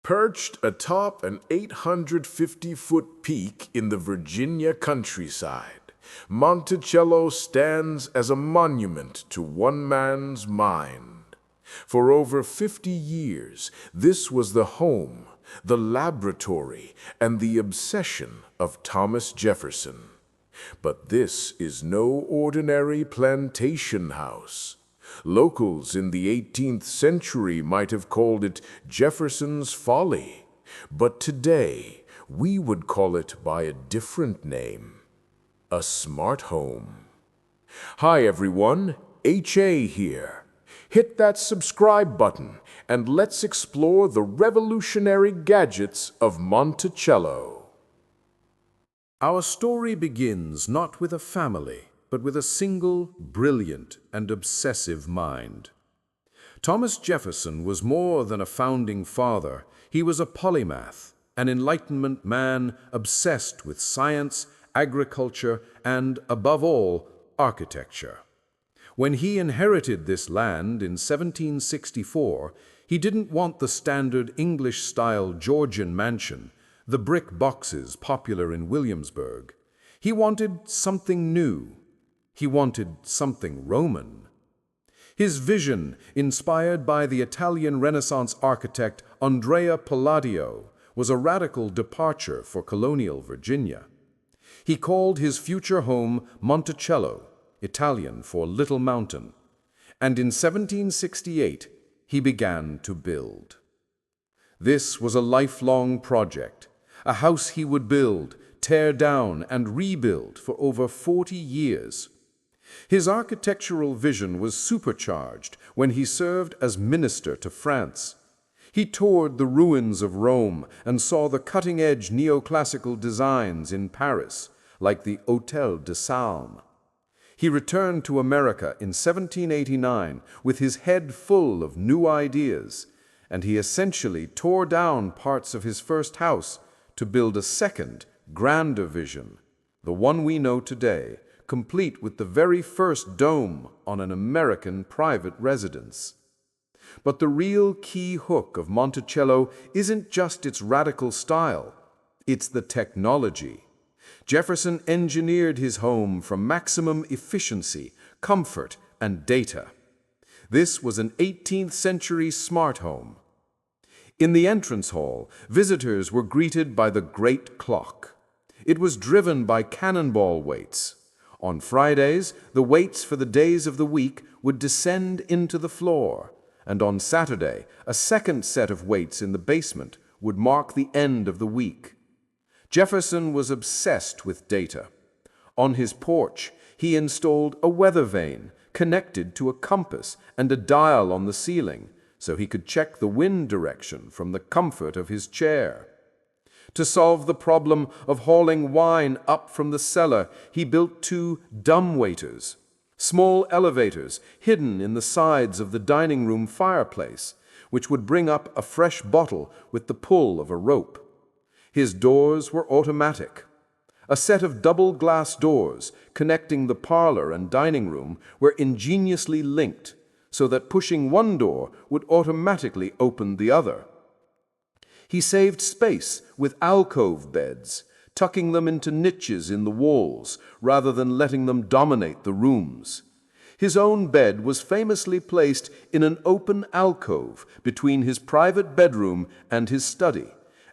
Perched atop an 850-foot peak in the Virginia countryside, Monticello stands as a monument to one man's mind. For over 50 years, this was the home, the laboratory, and the obsession of Thomas Jefferson. But this is no ordinary plantation house. Locals in the 18th century might have called it Jefferson's Folly, but today we would call it by a different name, a smart home. Hi everyone, HA here. Hit that subscribe button and let's explore the revolutionary gadgets of Monticello. Our story begins not with a family, but with a single, brilliant, and obsessive mind. Thomas Jefferson was more than a founding father. He was a polymath, an Enlightenment man obsessed with science, agriculture, and, above all, architecture. When he inherited this land in 1764, he didn't want the standard English-style Georgian mansion, the brick boxes popular in Williamsburg. He wanted something new. He wanted something Roman. His vision, inspired by the Italian Renaissance architect Andrea Palladio, was a radical departure for colonial Virginia. He called his future home Monticello, Italian for Little Mountain, and in 1768 he began to build. This was a lifelong project, a house he would build, tear down, and rebuild for over 40 years. His architectural vision was supercharged when he served as minister to France. He toured the ruins of Rome and saw the cutting-edge neoclassical designs in Paris, like the Hôtel de Salm. He returned to America in 1789 with his head full of new ideas, and he essentially tore down parts of his first house to build a second, grander vision, the one we know today, complete with the very first dome on an American private residence. But the real key hook of Monticello isn't just its radical style, it's the technology. Jefferson engineered his home for maximum efficiency, comfort, and data. This was an 18th-century smart home. In the entrance hall, visitors were greeted by the great clock. It was driven by cannonball weights. On Fridays, the weights for the days of the week would descend into the floor, and on Saturday, a second set of weights in the basement would mark the end of the week. Jefferson was obsessed with data. On his porch, he installed a weather vane connected to a compass and a dial on the ceiling, so he could check the wind direction from the comfort of his chair. To solve the problem of hauling wine up from the cellar, he built 2 dumbwaiters, small elevators hidden in the sides of the dining room fireplace, which would bring up a fresh bottle with the pull of a rope. His doors were automatic. A set of double glass doors connecting the parlor and dining room were ingeniously linked, so that pushing one door would automatically open the other. He saved space with alcove beds, tucking them into niches in the walls rather than letting them dominate the rooms. His own bed was famously placed in an open alcove between his private bedroom and his study,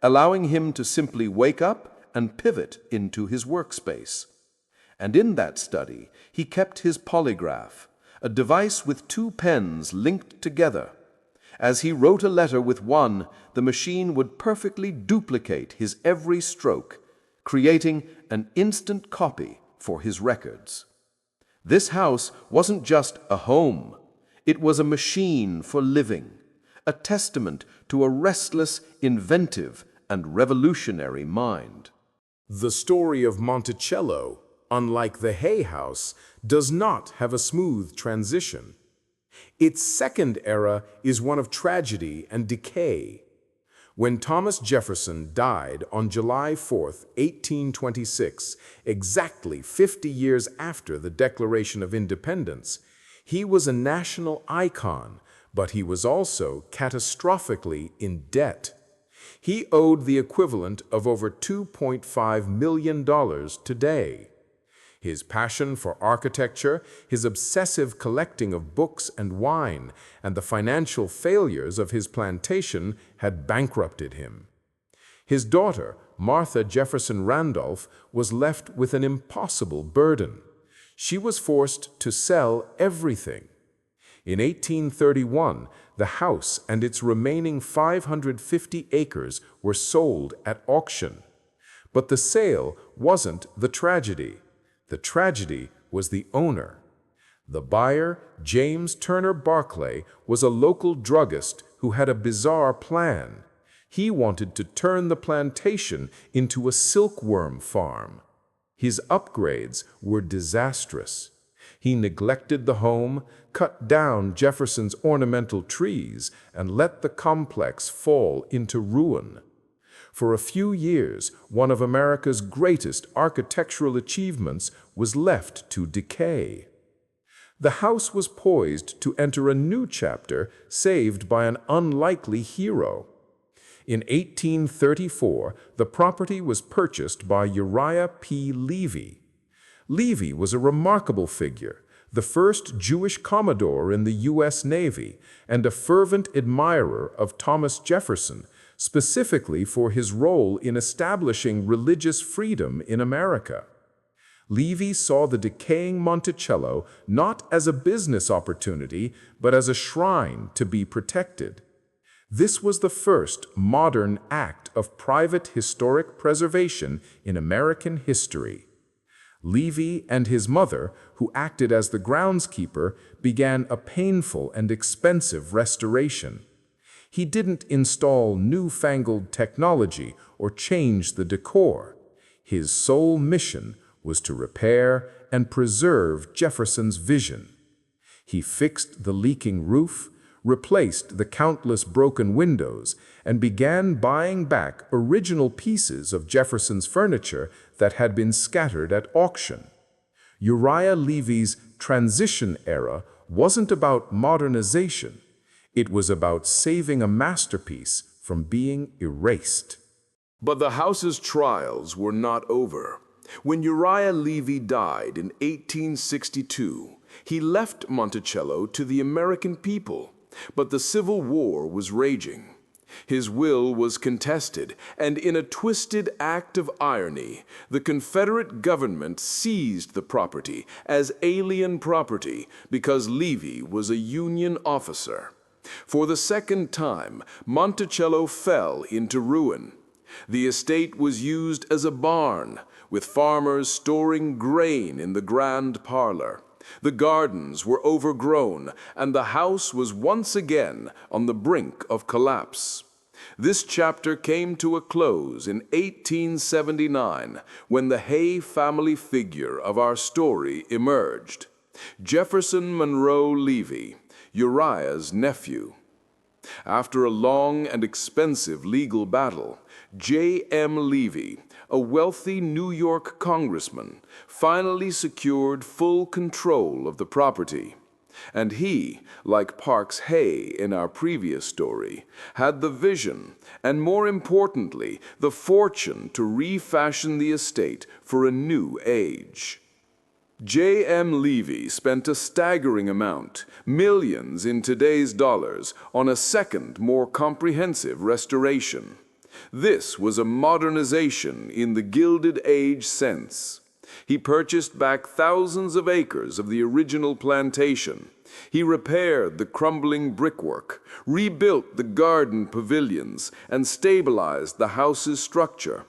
allowing him to simply wake up and pivot into his workspace. And in that study, he kept his polygraph, a device with 2 pens linked together. As he wrote a letter with one, the machine would perfectly duplicate his every stroke, creating an instant copy for his records. This house wasn't just a home. It was a machine for living, a testament to a restless, inventive, and revolutionary mind. The story of Monticello, unlike the Hay House, does not have a smooth transition. Its second era is one of tragedy and decay. When Thomas Jefferson died on July 4, 1826, exactly 50 years after the Declaration of Independence, he was a national icon, but he was also catastrophically in debt. He owed the equivalent of over $2.5 million today. His passion for architecture, his obsessive collecting of books and wine, and the financial failures of his plantation had bankrupted him. His daughter, Martha Jefferson Randolph, was left with an impossible burden. She was forced to sell everything. In 1831, the house and its remaining 550 acres were sold at auction. But the sale wasn't the tragedy. The tragedy was the owner. The buyer, James Turner Barclay, was a local druggist who had a bizarre plan. He wanted to turn the plantation into a silkworm farm. His upgrades were disastrous. He neglected the home, cut down Jefferson's ornamental trees, and let the complex fall into ruin. For a few years, one of America's greatest architectural achievements was left to decay. The house was poised to enter a new chapter, saved by an unlikely hero. In 1834, the property was purchased by Uriah P. Levy. Levy was a remarkable figure, the first Jewish commodore in the U.S. Navy, and a fervent admirer of Thomas Jefferson, specifically for his role in establishing religious freedom in America. Levy saw the decaying Monticello not as a business opportunity, but as a shrine to be protected. This was the first modern act of private historic preservation in American history. Levy and his mother, who acted as the groundskeeper, began a painful and expensive restoration. He didn't install newfangled technology or change the decor. His sole mission was to repair and preserve Jefferson's vision. He fixed the leaking roof, replaced the countless broken windows, and began buying back original pieces of Jefferson's furniture that had been scattered at auction. Uriah Levy's transition era wasn't about modernization. It was about saving a masterpiece from being erased. But the house's trials were not over. When Uriah Levy died in 1862, he left Monticello to the American people, but the Civil War was raging. His will was contested, and in a twisted act of irony, the Confederate government seized the property as alien property because Levy was a Union officer. For the second time, Monticello fell into ruin. The estate was used as a barn, with farmers storing grain in the grand parlor. The gardens were overgrown, and the house was once again on the brink of collapse. This chapter came to a close in 1879, when the Hay family figure of our story emerged. Jefferson Monroe Levy, Uriah's nephew. After a long and expensive legal battle, J.M. Levy, a wealthy New York congressman, finally secured full control of the property. And he, like Parks Hay in our previous story, had the vision, and more importantly, the fortune to refashion the estate for a new age. J.M. Levy spent a staggering amount, millions in today's dollars, on a second, more comprehensive restoration. This was a modernization in the Gilded Age sense. He purchased back thousands of acres of the original plantation. He repaired the crumbling brickwork, rebuilt the garden pavilions, and stabilized the house's structure.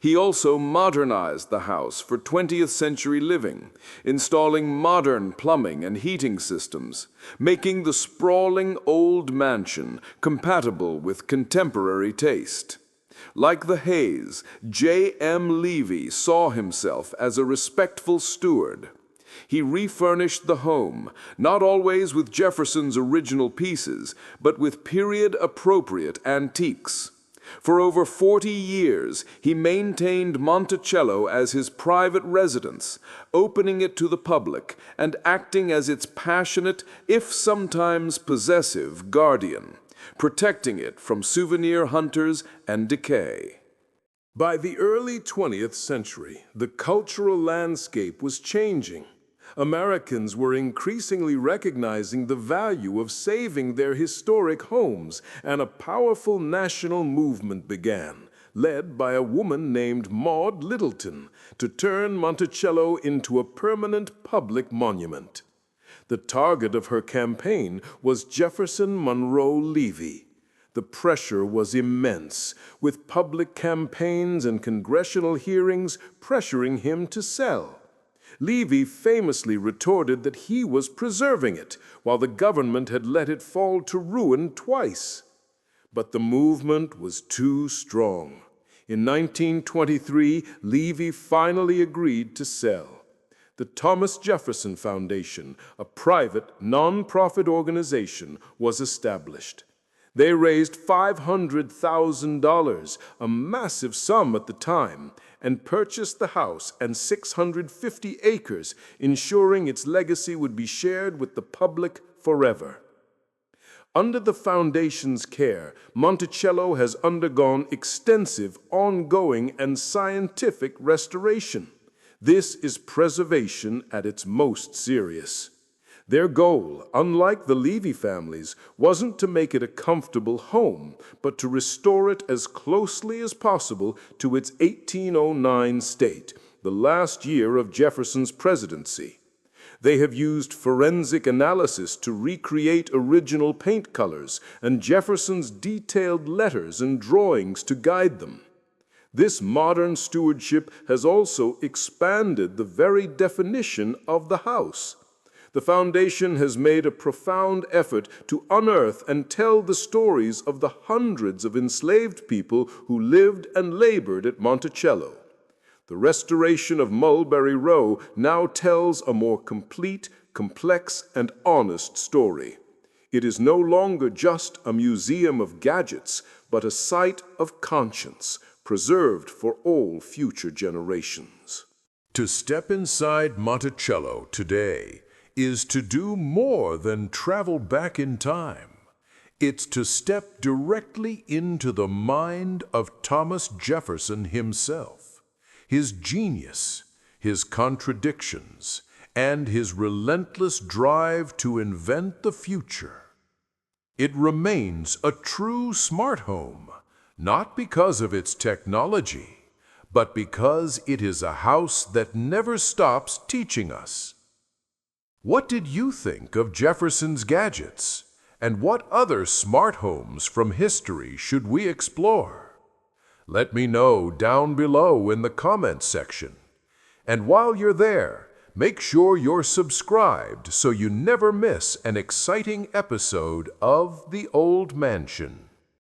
He also modernized the house for 20th century living, installing modern plumbing and heating systems, making the sprawling old mansion compatible with contemporary taste. Like the Hays, J.M. Levy saw himself as a respectful steward. He refurnished the home, not always with Jefferson's original pieces, but with period-appropriate antiques. For over 40 years, he maintained Monticello as his private residence, opening it to the public and acting as its passionate, if sometimes possessive, guardian. protecting it from souvenir hunters and decay. By the early 20th century, the cultural landscape was changing. Americans were increasingly recognizing the value of saving their historic homes, and a powerful national movement began, led by a woman named Maud Littleton, to turn Monticello into a permanent public monument. The target of her campaign was Jefferson Monroe Levy. The pressure was immense, with public campaigns and congressional hearings pressuring him to sell. Levy famously retorted that he was preserving it, while the government had let it fall to ruin twice. But the movement was too strong. In 1923, Levy finally agreed to sell. The Thomas Jefferson Foundation, a private, non-profit organization, was established. They raised $500,000, a massive sum at the time, and purchased the house and 650 acres, ensuring its legacy would be shared with the public forever. Under the foundation's care, Monticello has undergone extensive, ongoing, and scientific restoration. This is preservation at its most serious. Their goal, unlike the Levy families, wasn't to make it a comfortable home, but to restore it as closely as possible to its 1809 state, the last year of Jefferson's presidency. They have used forensic analysis to recreate original paint colors and Jefferson's detailed letters and drawings to guide them. This modern stewardship has also expanded the very definition of the house. The foundation has made a profound effort to unearth and tell the stories of the hundreds of enslaved people who lived and labored at Monticello. The restoration of Mulberry Row now tells a more complete, complex, and honest story. It is no longer just a museum of gadgets, but a site of conscience, preserved for all future generations. To step inside Monticello today is to do more than travel back in time. It's to step directly into the mind of Thomas Jefferson himself, his genius, his contradictions, and his relentless drive to invent the future. It remains a true smart home, not because of its technology, but because it is a house that never stops teaching us. What did you think of Jefferson's gadgets? And what other smart homes from history should we explore? Let me know down below in the comments section. And while you're there, make sure you're subscribed so you never miss an exciting episode of The Old Mansion.